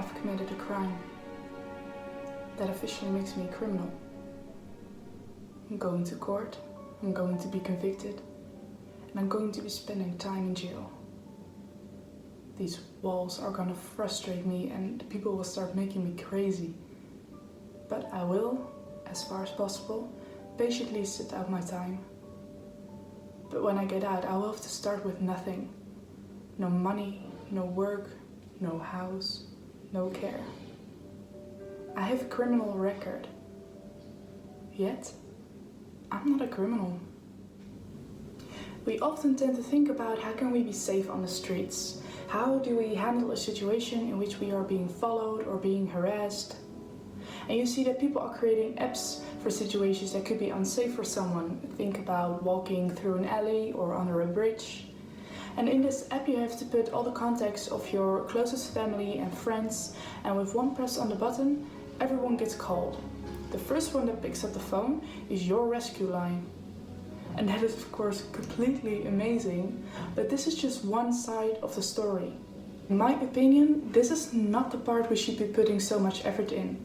I've committed a crime. That officially makes me a criminal. I'm going to court, I'm going to be convicted, and I'm going to be spending time in jail. These walls are gonna frustrate me and people will start making me crazy. But I will, as far as possible, patiently sit out my time. But when I get out, I will have to start with nothing. No money, no work, no house, no care. I have a criminal record. Yet, I'm not a criminal. We often tend to think about how can we be safe on the streets? How do we handle a situation in which we are being followed or being harassed? And you see that people are creating apps for situations that could be unsafe for someone. Think about walking through an alley or under a bridge. And in this app you have to put all the contacts of your closest family and friends, and with one press on the button, everyone gets called. The first one that picks up the phone is your rescue line. And that is of course completely amazing, but this is just one side of the story. In my opinion, this is not the part we should be putting so much effort in.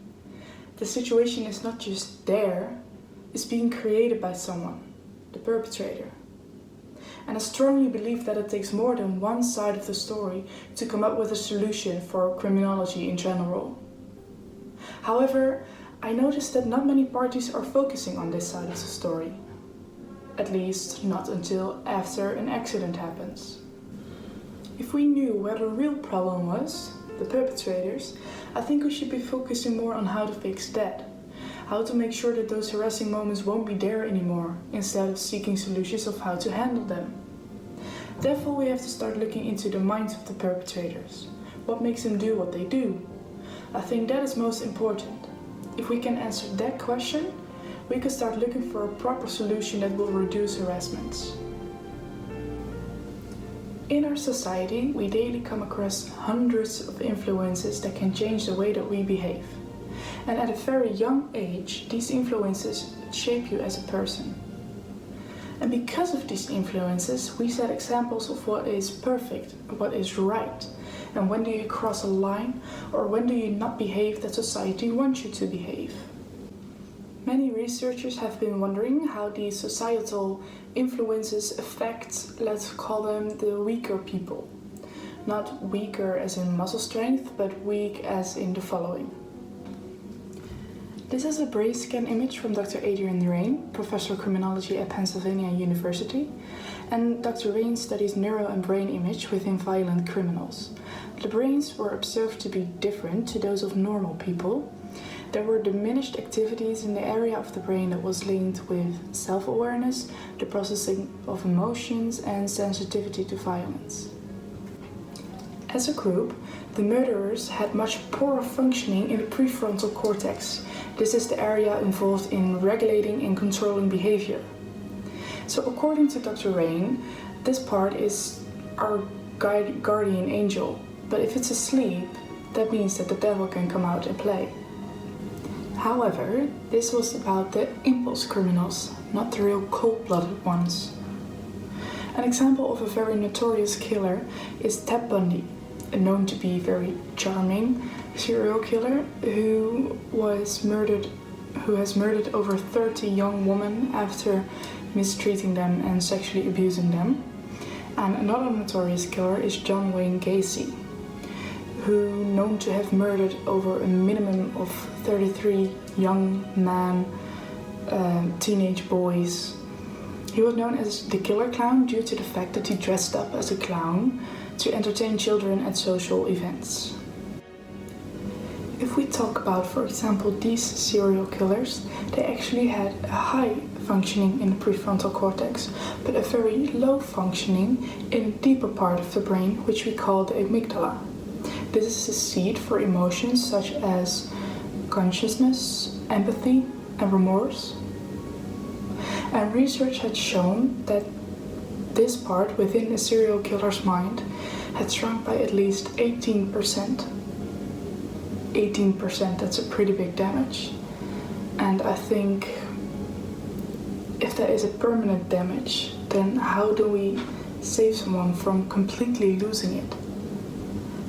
The situation is not just there, it's being created by someone, the perpetrator. And I strongly believe that it takes more than one side of the story to come up with a solution for criminology in general. However, I noticed that not many parties are focusing on this side of the story. At least not until after an accident happens. If we knew where the real problem was, the perpetrators, I think we should be focusing more on how to fix that. How to make sure that those harassing moments won't be there anymore, instead of seeking solutions of how to handle them. Therefore, we have to start looking into the minds of the perpetrators. What makes them do what they do? I think that is most important. If we can answer that question, we can start looking for a proper solution that will reduce harassments. In our society, we daily come across hundreds of influences that can change the way that we behave. And at a very young age, these influences shape you as a person. And because of these influences, we set examples of what is perfect, what is right, and when do you cross a line, or when do you not behave that society wants you to behave. Many researchers have been wondering how these societal influences affect, let's call them, the weaker people. Not weaker as in muscle strength, but weak as in the following. This is a brain scan image from Dr. Adrian Rain, professor of criminology at Pennsylvania University, and Dr. Rain studies neuro and brain image within violent criminals. The brains were observed to be different to those of normal people. There were diminished activities in the area of the brain that was linked with self-awareness, the processing of emotions, and sensitivity to violence. As a group, the murderers had much poorer functioning in the prefrontal cortex. This is the area involved in regulating and controlling behavior. So according to Dr. Rain, this part is our guardian angel, but if it's asleep, that means that the devil can come out and play. However, this was about the impulse criminals, not the real cold-blooded ones. An example of a very notorious killer is Ted Bundy, a known to be very charming serial killer who has murdered over 30 young women after mistreating them and sexually abusing them. And another notorious killer is John Wayne Gacy, who known to have murdered over a minimum of 33 young men, teenage boys. He was known as the Killer Clown due to the fact that he dressed up as a clown to entertain children at social events. If we talk about, for example, these serial killers, they actually had a high functioning in the prefrontal cortex, but a very low functioning in a deeper part of the brain, which we call the amygdala. This is a seat for emotions such as consciousness, empathy, and remorse. And research had shown that this part within a serial killer's mind had shrunk by at least 18%. 18%, that's a pretty big damage. And I think if that is a permanent damage, then how do we save someone from completely losing it?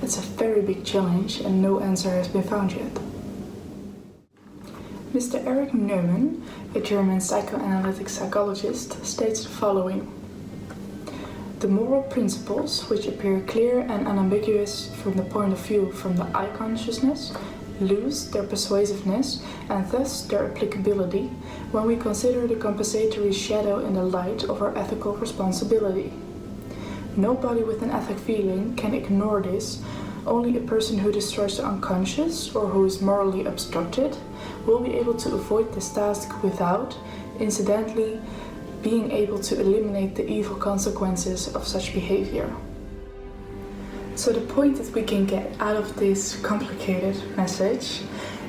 At it's a very big challenge and no answer has been found yet. Mr. Eric Neumann, a German psychoanalytic psychologist, states the following: "The moral principles, which appear clear and unambiguous from the point of view from the I consciousness, lose their persuasiveness and thus their applicability when we consider the compensatory shadow in the light of our ethical responsibility. Nobody with an ethic feeling can ignore this. Only a person who destroys the unconscious or who is morally obstructed will be able to avoid this task without, incidentally, being able to eliminate the evil consequences of such behavior." So the point that we can get out of this complicated message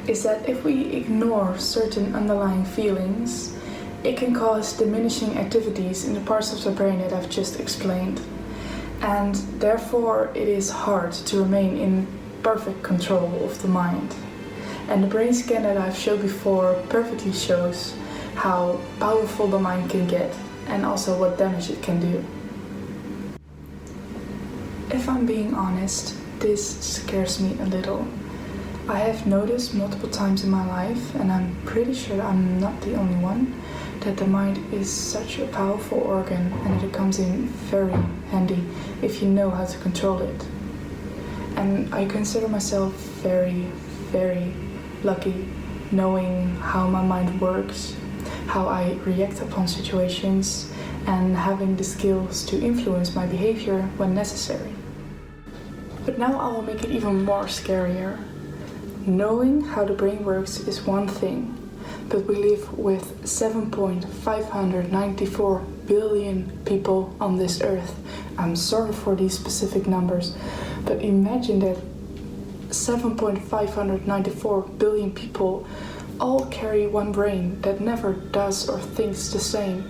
is that if we ignore certain underlying feelings, it can cause diminishing activities in the parts of the brain that I've just explained. And therefore it is hard to remain in perfect control of the mind. And the brain scan that I've showed before perfectly shows how powerful the mind can get and also what damage it can do. If I'm being honest, this scares me a little. I have noticed multiple times in my life, and I'm pretty sure I'm not the only one, that the mind is such a powerful organ and that it comes in very handy if you know how to control it. And I consider myself very, very lucky knowing how my mind works, how I react upon situations, and having the skills to influence my behavior when necessary. But now I will make it even more scarier. Knowing how the brain works is one thing, but we live with 7.594 billion people on this earth. I'm sorry for these specific numbers, but imagine that 7.594 billion people all carry one brain that never does or thinks the same.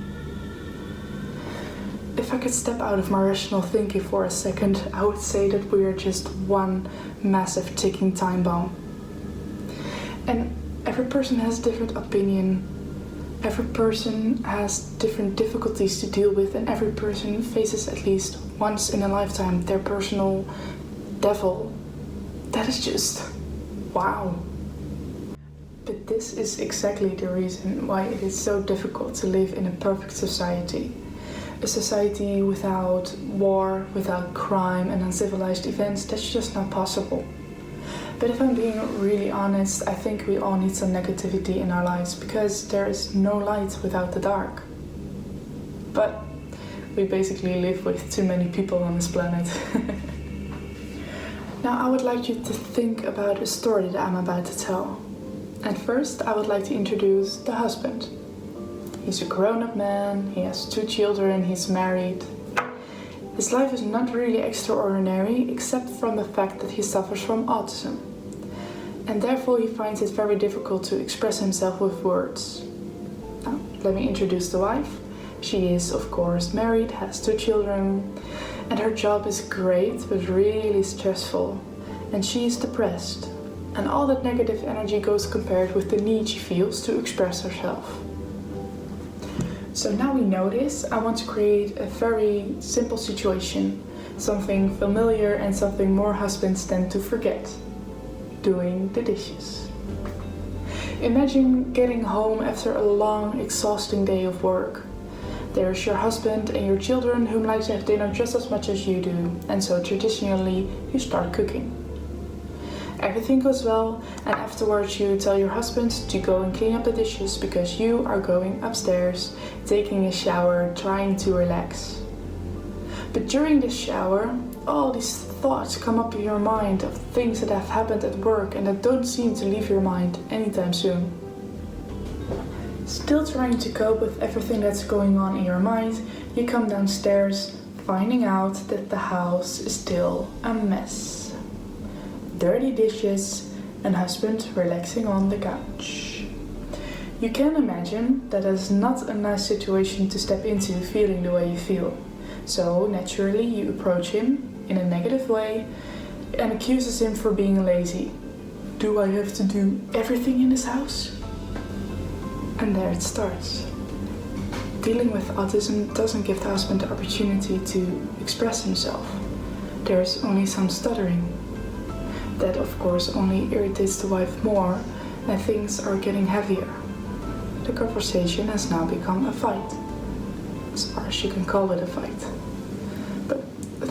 If I could step out of my rational thinking for a second, I would say that we are just one massive ticking time bomb. And every person has a different opinion, every person has different difficulties to deal with, and every person faces at least once in a lifetime their personal devil. That is just wow. But this is exactly the reason why it is so difficult to live in a perfect society. A society without war, without crime and uncivilized events, that's just not possible. But if I'm being really honest, I think we all need some negativity in our lives because there is no light without the dark. But we basically live with too many people on this planet. Now I would like you to think about a story that I'm about to tell. And first I would like to introduce the husband. He's a grown-up man, he has 2 children, he's married. His life is not really extraordinary except from the fact that he suffers from autism. And therefore he finds it very difficult to express himself with words. Now, let me introduce the wife. She is, of course, married, has 2 children, and her job is great but really stressful. And she is depressed. And all that negative energy goes compared with the need she feels to express herself. So now we know this, I want to create a very simple situation, something familiar and something more husbands tend to forget: doing the dishes. Imagine getting home after a long, exhausting day of work. There's your husband and your children who like to have dinner just as much as you do, and so traditionally you start cooking. Everything goes well, and afterwards you tell your husband to go and clean up the dishes because you are going upstairs, taking a shower, trying to relax. But during this shower, all these thoughts come up in your mind of things that have happened at work and that don't seem to leave your mind anytime soon. Still trying to cope with everything that's going on in your mind, you come downstairs, finding out that the house is still a mess. Dirty dishes and husband relaxing on the couch. You can imagine that is not a nice situation to step into feeling the way you feel. So naturally you approach him in a negative way and accuses him for being lazy. Do I have to do everything in this house? And there it starts. Dealing with autism doesn't give the husband the opportunity to express himself. There's only some stuttering. that of course only irritates the wife more, and things are getting heavier. The conversation has now become a fight, as far as you can call it a fight. But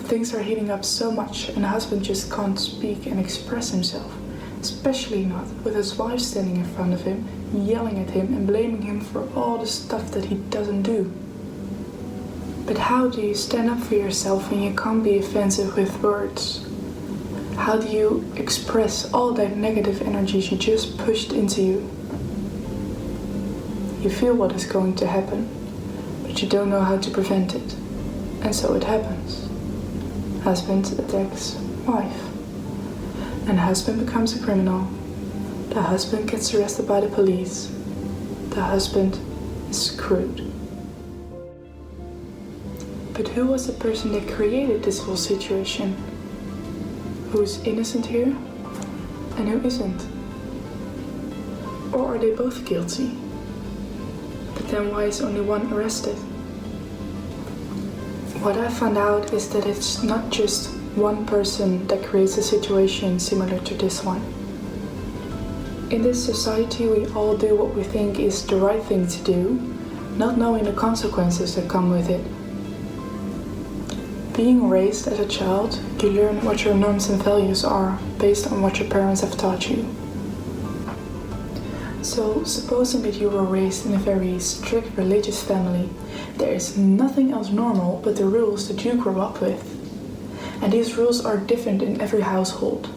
things are heating up so much, and the husband just can't speak and express himself, especially not with his wife standing in front of him, yelling at him and blaming him for all the stuff that he doesn't do. But how do you stand up for yourself when you can't be offensive with words? How do you express all that negative energy you just pushed into you? You feel what is going to happen, but you don't know how to prevent it. And so it happens. Husband attacks wife. And husband becomes a criminal. The husband gets arrested by the police. The husband is screwed. But who was the person that created this whole situation? Who's innocent here and who isn't? Or are they both guilty? But then why is only one arrested? What I found out is that it's not just one person that creates a situation similar to this one. In this society, we all do what we think is the right thing to do, not knowing the consequences that come with it. Being raised as a child, you learn what your norms and values are based on what your parents have taught you. So, supposing that you were raised in a very strict religious family, there is nothing else normal but the rules that you grew up with. And these rules are different in every household.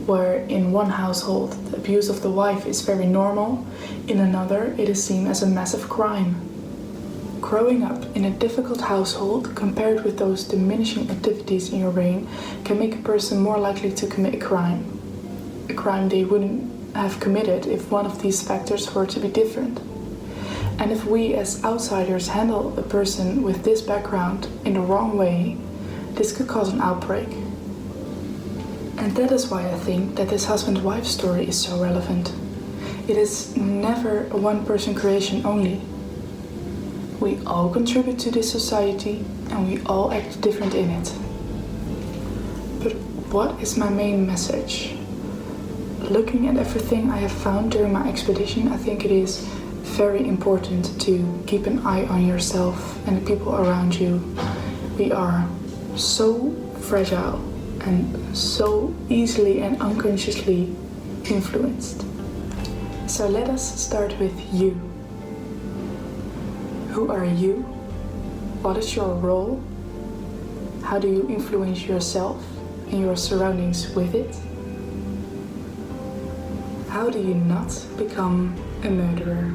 Where in one household, the abuse of the wife is very normal, in another it is seen as a massive crime. Growing up in a difficult household compared with those diminishing activities in your brain can make a person more likely to commit a crime they wouldn't have committed if one of these factors were to be different. And if we as outsiders handle a person with this background in the wrong way, this could cause an outbreak. And that is why I think that this husband-wife story is so relevant. It is never a one-person creation only. We all contribute to this society and we all act different in it. But what is my main message? Looking at everything I have found during my expedition, I think it is very important to keep an eye on yourself and the people around you. We are so fragile and so easily and unconsciously influenced. So let us start with you. Who are you? What is your role? How do you influence yourself and your surroundings with it? How do you not become a murderer?